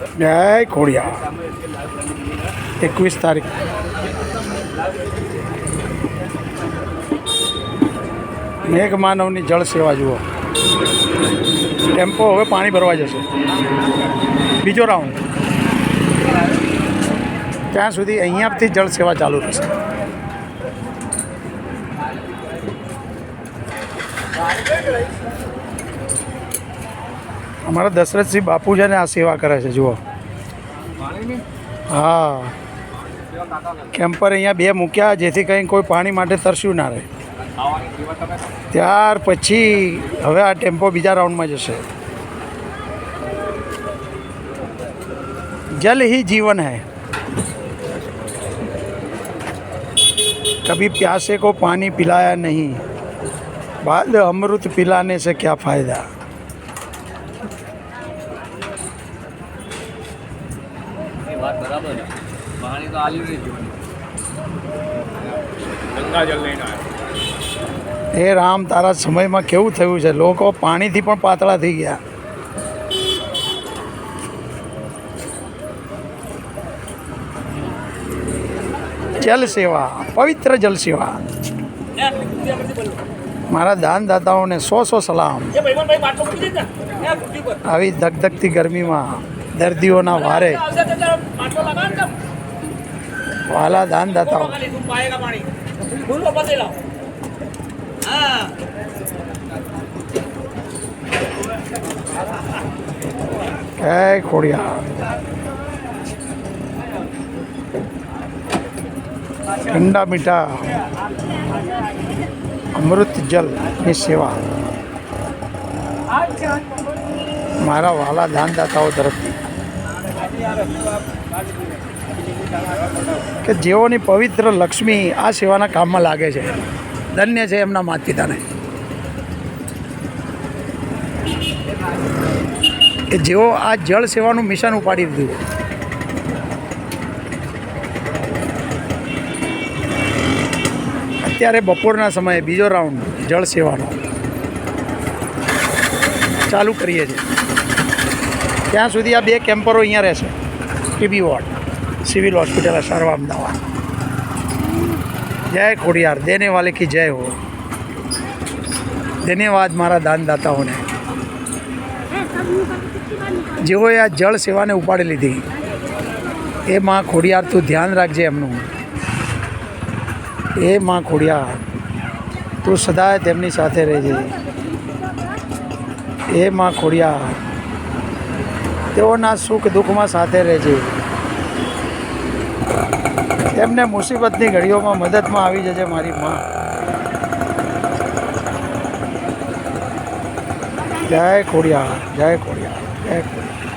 જય ખોડિયા 21 તારીખ મેઘમાનવની જળ સેવા જુઓ. ટેમ્પો હવે પાણી ભરવા જશે. બીજો રાઉન્ડ. ત્યાં સુધી અહીંયાથી જળ સેવા ચાલુ રહેશે. અમારા દશરથસિંહ બાપુ છે ને આ સેવા કરે છે જુઓ. હા, કેમ્પર અહીંયા 2 મૂક્યા જેથી કંઈ કોઈ પાણી માટે તરસ્યું ના રહે. ત્યાર પછી હવે આ ટેમ્પો બીજા રાઉન્ડમાં જશે. जल ही जीवन है. कभी प्यासे को पानी पिलाया नहीं, बाद अमृत पिलाने से क्या फ़ायदा. बात बराबर है. पानी तो आलू नहीं जीवन. गंगा जल नहीं आया. हे राम, तारा समयમાં કેવું થયું છે, લોકો પાણીથી પણ પાતળા થઈ ગયા. જલ સેવા, પવિત્ર જલ સેવા. મારા દાનદાતાઓને 100 સલામ. આવી ધગધગતી ગરમીમાં દર્દીઓના વારે વાલા દાનદાતાઓ. જય ખોડિયા. ઠંડા મીઠા અમૃત જલની સેવા મારા વાલા દાનદાતાઓ તરફથી, કે જેઓની પવિત્ર લક્ષ્મી આ સેવાના કામમાં લાગે છે. ધન્ય છે એમના માતા પિતાને, કે જેઓ આ જળ સેવાનું મિશન ઉપાડી દીધું. અત્યારે બપોરના સમયે બીજો રાઉન્ડ જળ સેવાનો ચાલુ કરીએ છીએ. ત્યાં સુધી આ 2 કેમ્પરો અહીંયા રહેશે. પીબી વોર્ડ, સિવિલ હોસ્પિટલ સારવાર અમદાવાદ. જય ખોડિયાર, દેને વાલે કી જય હો. ધન્યવાદ મારા દાનદાતાઓને, જેઓએ આ જળ સેવાને ઉપાડી લીધી. એ માં ખોડિયાર, તું ધ્યાન રાખજે એમનું. એ માં ખોડિયાર, તું સદાય તેમની સાથે રહેજે. એ માં ખોડિયાર, તેઓના સુખ દુઃખમાં સાથે રહેજે. તેમને મુસીબતની ઘડીઓમાં મદદમાં આવી જજે મારી માં. જય ખોડિયાર, જય ખોડિયાર, જય ખોડિયાર.